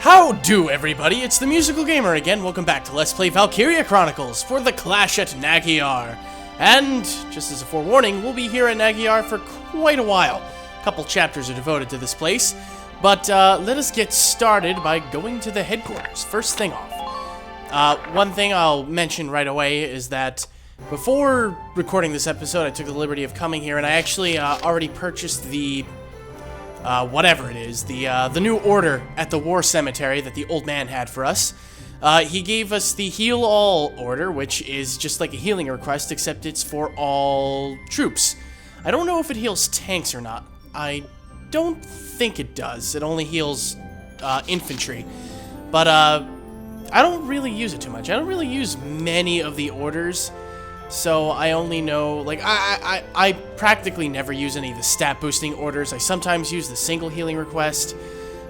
How do, everybody? It's the Musical Gamer again. Welcome back to Let's Play Valkyria Chronicles for the Clash at Naggiar. And, just as a forewarning, we'll be here at Naggiar for quite a while. A couple chapters are devoted to this place. But let us get started by going to the headquarters. First thing off. One thing I'll mention right away is that before recording this episode, I took the liberty of coming here, and I actually already purchased the whatever it is, the new order at the war cemetery that the old man had for us. He gave us the Heal All order, which is just like a healing request, except it's for all troops. I don't know if it heals tanks or not. I don't think it does. It only heals infantry. But I don't really use it too much. I don't really use many of the orders. So I only know, like, I practically never use any of the stat boosting orders. I sometimes use the single healing request.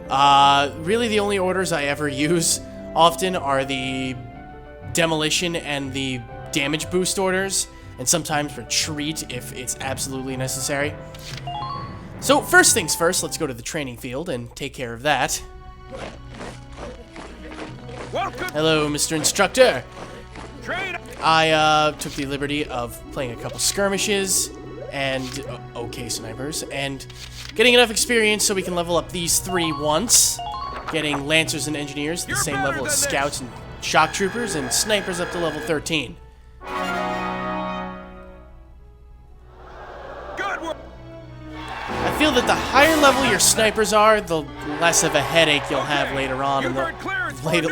Really the only orders I ever use often are the demolition and the damage boost orders, and sometimes retreat if it's absolutely necessary. So first things first, let's go to the training field and take care of that. Welcome. Hello, Mr. Instructor. Train. I took the liberty of playing a couple skirmishes and okay snipers and getting enough experience so we can level up these three once, getting lancers and engineers at the same level as scouts and shock troopers, and snipers up to level 13. Good work. I feel that the higher level your snipers are, the less of a headache you'll have later on in the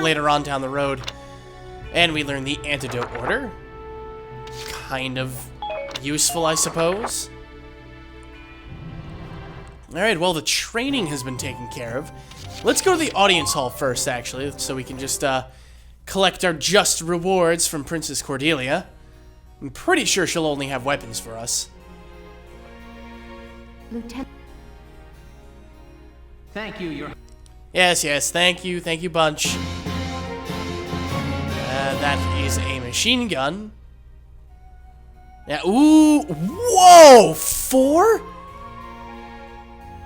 later on down the road. And we learn the antidote order. Kind of useful, I suppose. Alright, well, the training has been taken care of. Let's go to the audience hall first, actually, so we can just collect our just rewards from Princess Cordelia. I'm pretty sure she'll only have weapons for us. Lieutenant. Thank you, Your... Yes, thank you bunch. That is a machine gun. Yeah, ooh, whoa, 4?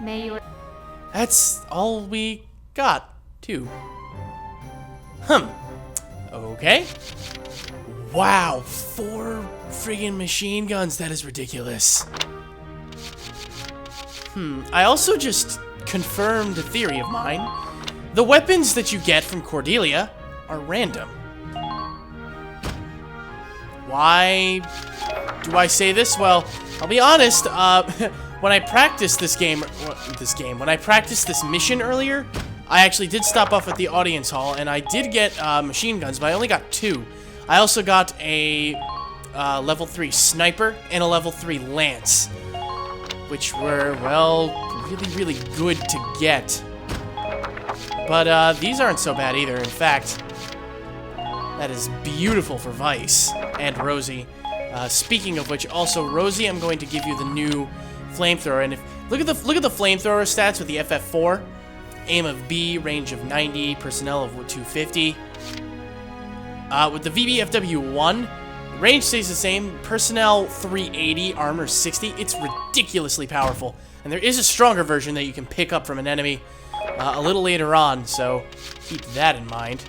May your... That's all we got, too. Okay. Wow, 4 friggin' machine guns, that is ridiculous. I also just confirmed a theory of mine. The weapons that you get from Cordelia are random. Why do I say this? Well, I'll be honest, when I practiced when I practiced this mission earlier, I actually did stop off at the audience hall, and I did get machine guns, but I only got 2. I also got a level 3 sniper and a level 3 lance, which were, well, really good to get. But these aren't so bad either. In fact, that is beautiful for Vice and Rosie. Speaking of which, also Rosie, I'm going to give you the new flamethrower. And if look at the flamethrower stats with the FF4, aim of B, range of 90, personnel of 250. With the VBFW1, range stays the same, personnel 380, armor 60. It's ridiculously powerful, and there is a stronger version that you can pick up from an enemy a little later on. So keep that in mind.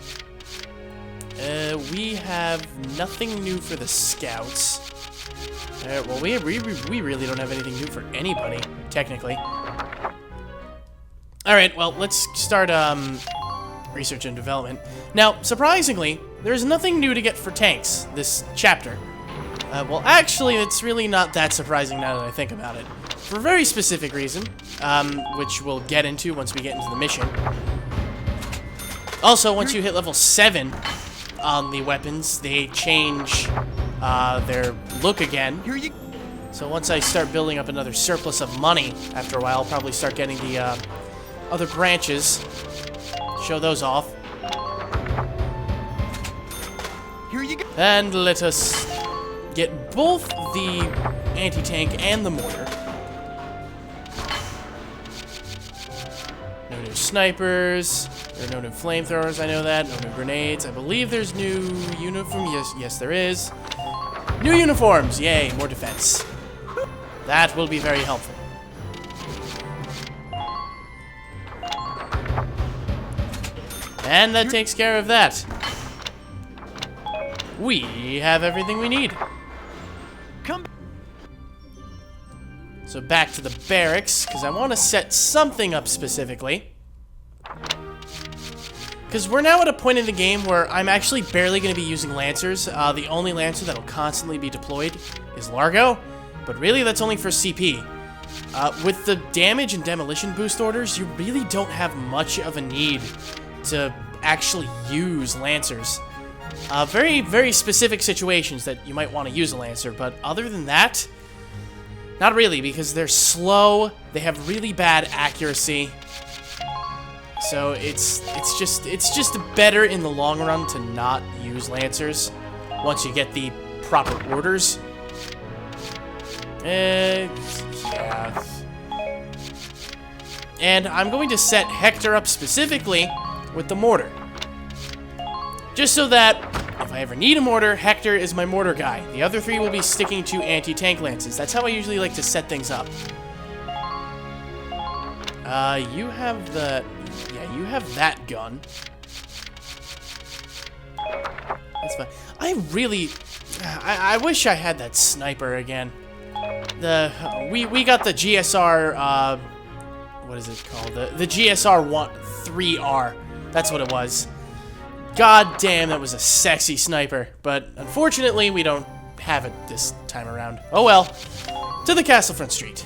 We have nothing new for the scouts. Well, we really don't have anything new for anybody, technically. Alright, well, let's start, research and development. Now, surprisingly, there's nothing new to get for tanks this chapter. Well, actually, it's really not that surprising now that I think about it. For a very specific reason, which we'll get into once we get into the mission. Also, once you hit level 7... on the weapons, they change their look again. So once I start building up another surplus of money, after a while, I'll probably start getting the other branches. Show those off. Here you go. And let us get both the anti-tank and the mortar. No new snipers. There are no new flamethrowers, I know that. No new grenades. I believe there's new uniform. Yes, there is. New uniforms! Yay, more defense. That will be very helpful. And that takes care of that. We have everything we need. Come. So back to the barracks, because I want to set something up specifically. Because we're now at a point in the game where I'm actually barely going to be using Lancers. The only Lancer that will constantly be deployed is Largo, but really that's only for CP. With the damage and demolition boost orders, you really don't have much of a need to actually use Lancers. Very, very specific situations that you might want to use a Lancer, but other than that, not really, because they're slow, they have really bad accuracy. So it's just better in the long run to not use Lancers once you get the proper orders. Yeah. And I'm going to set Hector up specifically with the mortar. Just so that if I ever need a mortar, Hector is my mortar guy. The other three will be sticking to anti-tank lances. That's how I usually like to set things up. You have the... Yeah, you have that gun. That's fine. I really... I wish I had that sniper again. We got the GSR, what is it called? The GSR 3R. That's what it was. God damn, that was a sexy sniper. But unfortunately, we don't have it this time around. Oh well. To the Castlefront Street.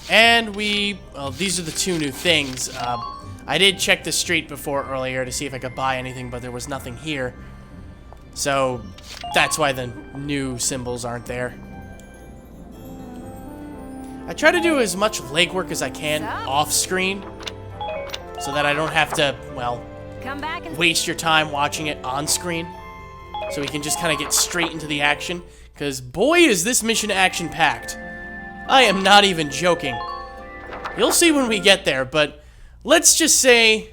And well, these are the two new things. I did check the street before earlier to see if I could buy anything, but there was nothing here. So that's why the new symbols aren't there. I try to do as much legwork as I can off screen so that I don't have to, well, come back and waste your time watching it on screen. So we can just kind of get straight into the action. Because boy, is this mission action-packed. I am not even joking. You'll see when we get there, but let's just say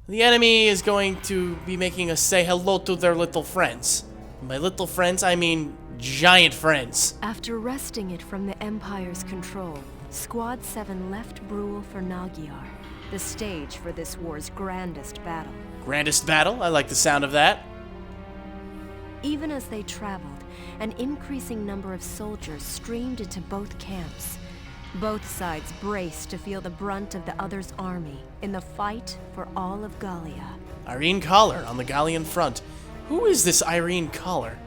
the enemy is going to be making us say hello to their little friends. By little friends, I mean giant friends. After wresting it from the Empire's control, Squad 7 left Brule for Naggiar, the stage for this war's grandest battle. Grandest battle? I like the sound of that. Even as they traveled, an increasing number of soldiers streamed into both camps. Both sides braced to feel the brunt of the other's army in the fight for all of Gallia. Irene Collar on the Gallian front. Who is this Irene Collar?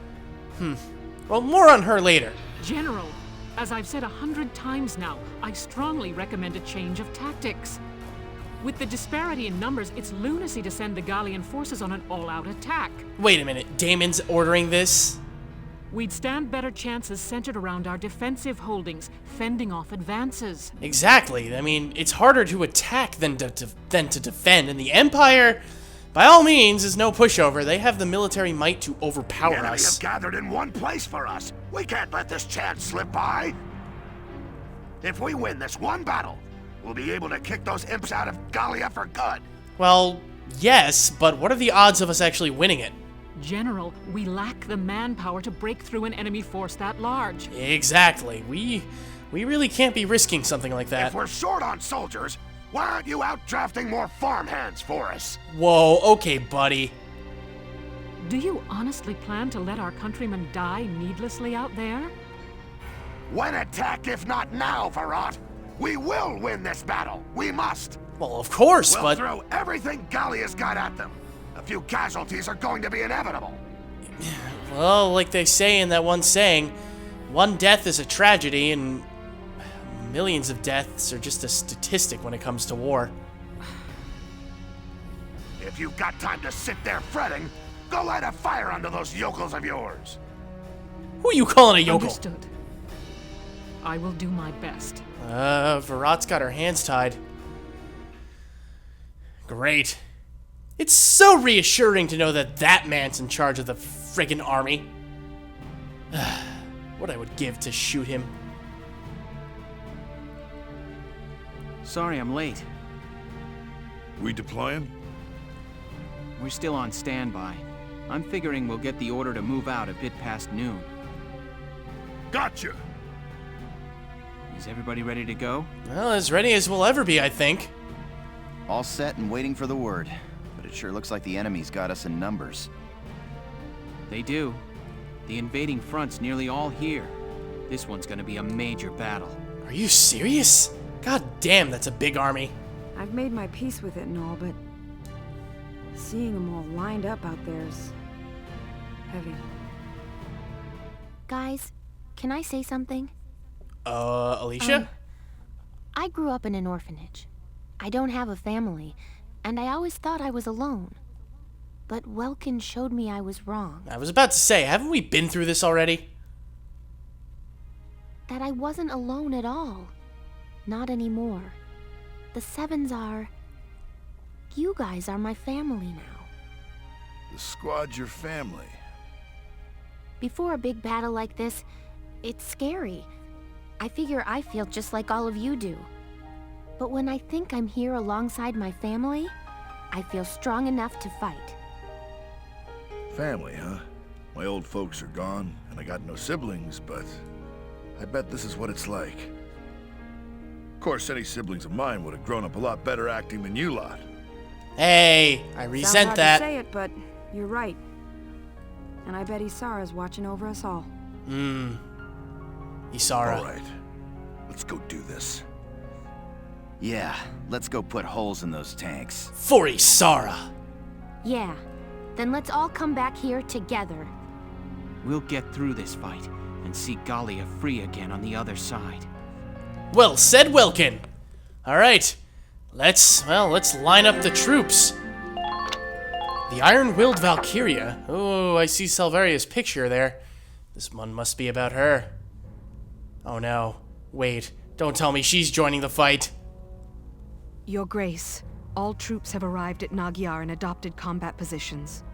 Well, more on her later. General, as I've said 100 times now, I strongly recommend a change of tactics. With the disparity in numbers, it's lunacy to send the Gallian forces on an all-out attack. Wait a minute, Damon's ordering this? We'd stand better chances centered around our defensive holdings, fending off advances. Exactly. I mean, it's harder to attack than to defend, and the Empire, by all means, is no pushover. They have the military might to overpower The enemy us. have gathered in one place for us. We can't let this chance slip by. If we win this one battle, we'll be able to kick those imps out of Gallia for good. Well, yes, but what are the odds of us actually winning it? General, we lack the manpower to break through an enemy force that large. Exactly. We really can't be risking something like that. If we're short on soldiers, why aren't you out drafting more farmhands for us? Whoa, okay, buddy. Do you honestly plan to let our countrymen die needlessly out there? When attacked, if not now, Varrot, we will win this battle. We must. Well, of course, We'll but... throw everything Gallia's got at them. A few casualties are going to be inevitable. Well, like they say in that one saying, one death is a tragedy, and millions of deaths are just a statistic when it comes to war. If you've got time to sit there fretting, go light a fire under those yokels of yours. Who are you calling a yokel? Understood. I will do my best. Varrot's got her hands tied. Great. It's so reassuring to know that that man's in charge of the friggin' army. What I would give to shoot him. Sorry I'm late. We deploying? We're still on standby. I'm figuring we'll get the order to move out a bit past noon. Gotcha! Is everybody ready to go? Well, as ready as we'll ever be, I think. All set and waiting for the word. But it sure looks like the enemy's got us in numbers. They do. The invading front's nearly all here. This one's gonna be a major battle. Are you serious? God damn, that's a big army. I've made my peace with it and all, but seeing them all lined up out there's heavy. Guys, can I say something? Alicia? I grew up in an orphanage. I don't have a family, and I always thought I was alone. But Welkin showed me I was wrong. I was about to say, haven't we been through this already? That I wasn't alone at all. Not anymore. The Sevens are... You guys are my family now. The squad's your family. Before a big battle like this, it's scary. I figure I feel just like all of you do. But when I think I'm here alongside my family, I feel strong enough to fight. Family, huh? My old folks are gone, and I got no siblings, but I bet this is what it's like. Of course, any siblings of mine would have grown up a lot better acting than you lot. Hey, I Sounds resent hard that. to say it, but you're right. And I bet Isara's watching over us all. Isara. All right, let's go do this. Yeah, let's go put holes in those tanks. For Isara. Yeah, then let's all come back here together. We'll get through this fight and see Gallia free again on the other side. Well said, Welkin. All right, let's line up the troops. The Iron-Willed Valkyria. Oh, I see Salvaria's picture there. This one must be about her. Oh no, wait, don't tell me she's joining the fight. Your Grace, all troops have arrived at Naggiar in adopted combat positions.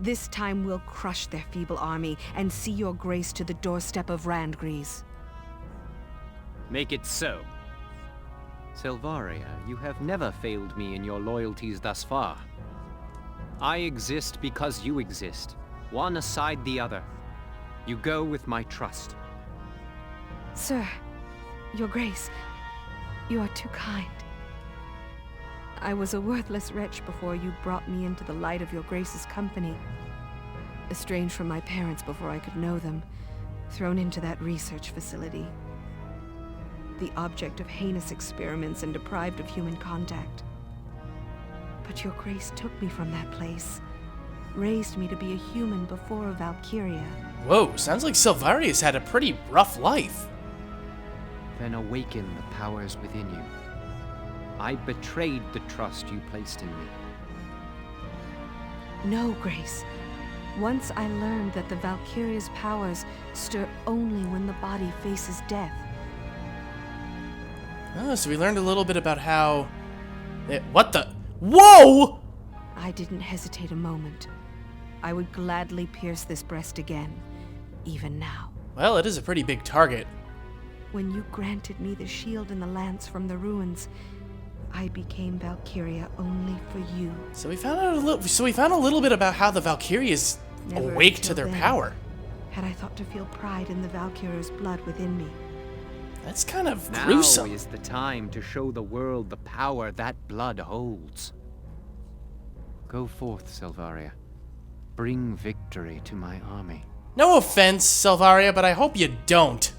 This time we'll crush their feeble army and see your Grace to the doorstep of Randgries. Make it so. Silvaria, you have never failed me in your loyalties thus far. I exist because you exist, one aside the other. You go with my trust. Sir, Your Grace, you are too kind. I was a worthless wretch before you brought me into the light of your Grace's company. Estranged from my parents before I could know them, thrown into that research facility. The object of heinous experiments and deprived of human contact. But your Grace took me from that place, raised me to be a human before a Valkyria. Whoa, sounds like Silvaria's had a pretty rough life. Then awaken the powers within you. I betrayed the trust you placed in me. No, Grace. Once I learned that the Valkyria's powers stir only when the body faces death. Oh, so we learned a little bit about how... What the... Whoa! I didn't hesitate a moment. I would gladly pierce this breast again, even now. Well, it is a pretty big target. When you granted me the shield and the lance from the ruins, I became Valkyria only for you. So we found out a little bit about how the Valkyrias Never awake to until their then power. Had I thought to feel pride in the Valkyria's blood within me. That's kind of Now gruesome. is the time to show the world the power that blood holds. Go forth, Silvaria. Bring victory to my army. No offense, Silvaria, but I hope you don't.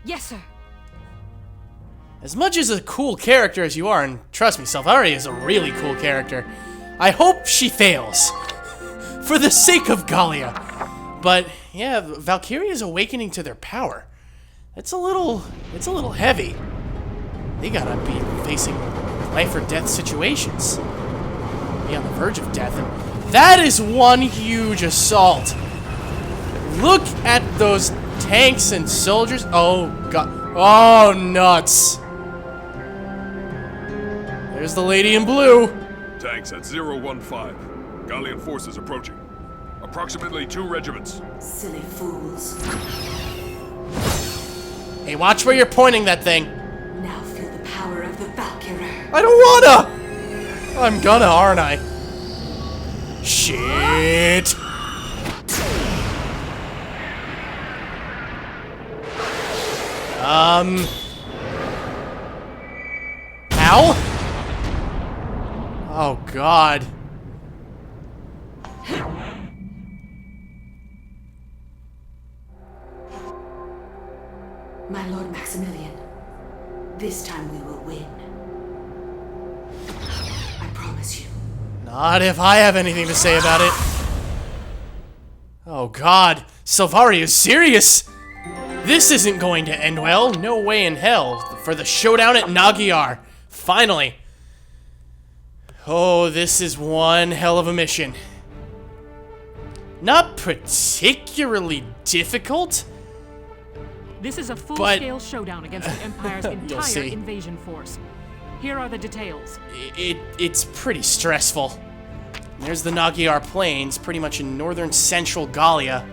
Yes, sir. As much as a cool character as you are, and trust me, Silvaria is a really cool character, I hope she fails. For the sake of Gallia. But, yeah, Valkyria's awakening to their power. It's a little heavy. They gotta be facing life or death situations. Be on the verge of death. And that is one huge assault. Look at those tanks and soldiers. Oh, God. Oh, nuts. There's the lady in blue. Tanks at 015. Gallian forces approaching. Approximately 2 regiments. Silly fools. Hey, watch where you're pointing that thing. Now feel the power of the Valkyria. I don't wanna! I'm gonna, aren't I? Shit! How? Oh, God. My Lord Maximilian, this time we will win. I promise you. Not if I have anything to say about it. Oh, God. Sylvari is serious. This isn't going to end well. No way in hell. For the showdown at Naggiar. Finally. Oh, this is one hell of a mission. Not particularly difficult. This is a full-scale showdown against the Empire's entire invasion force. Here are the details. It's pretty stressful. There's the Naggiar Plains, pretty much in northern central Gallia.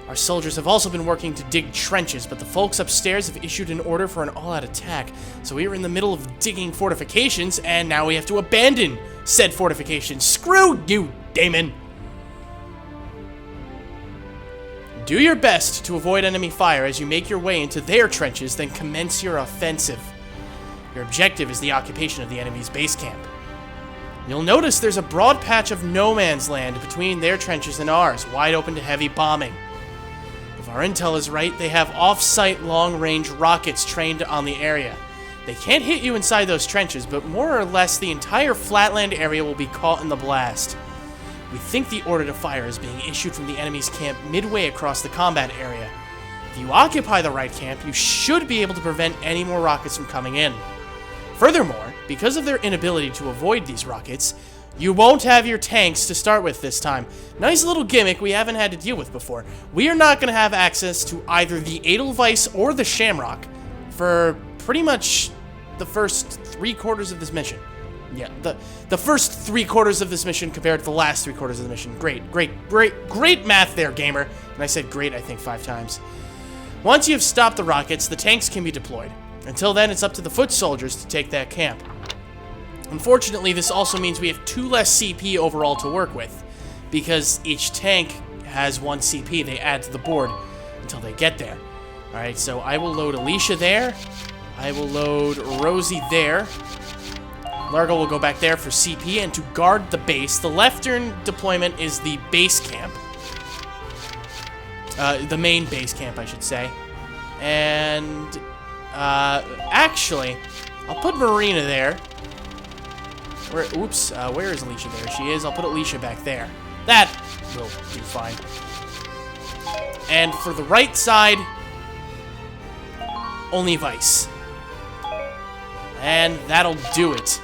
Our soldiers have also been working to dig trenches, but the folks upstairs have issued an order for an all-out attack. So we are in the middle of digging fortifications, and now we have to abandon said fortifications. Screw you, Damon! Do your best to avoid enemy fire as you make your way into their trenches, then commence your offensive. Your objective is the occupation of the enemy's base camp. You'll notice there's a broad patch of no man's land between their trenches and ours, wide open to heavy bombing. If our intel is right, they have off-site long-range rockets trained on the area. They can't hit you inside those trenches, but more or less the entire flatland area will be caught in the blast. We think the order to fire is being issued from the enemy's camp midway across the combat area. If you occupy the right camp, you should be able to prevent any more rockets from coming in. Furthermore, because of their inability to avoid these rockets, you won't have your tanks to start with this time. Nice little gimmick we haven't had to deal with before. We are not going to have access to either the Edelweiss or the Shamrock for pretty much the first 3/4 of this mission. Yeah, the first 3/4 of this mission compared to the last 3/4 of the mission. Great math there, gamer. And I said great, I think, 5 times. Once you have stopped the rockets, the tanks can be deployed. Until then, it's up to the foot soldiers to take that camp. Unfortunately, this also means we have 2 less CP overall to work with, because each tank has 1 CP they add to the board until they get there. Alright, so I will load Alicia there. I will load Rosie there. Largo will go back there for CP and to guard the base. The left turn deployment is the base camp. The main base camp, I should say. And, actually, I'll put Marina there. Where is Alicia? There she is. I'll put Alicia back there. That will do fine. And for the right side, only Vice. And that'll do it.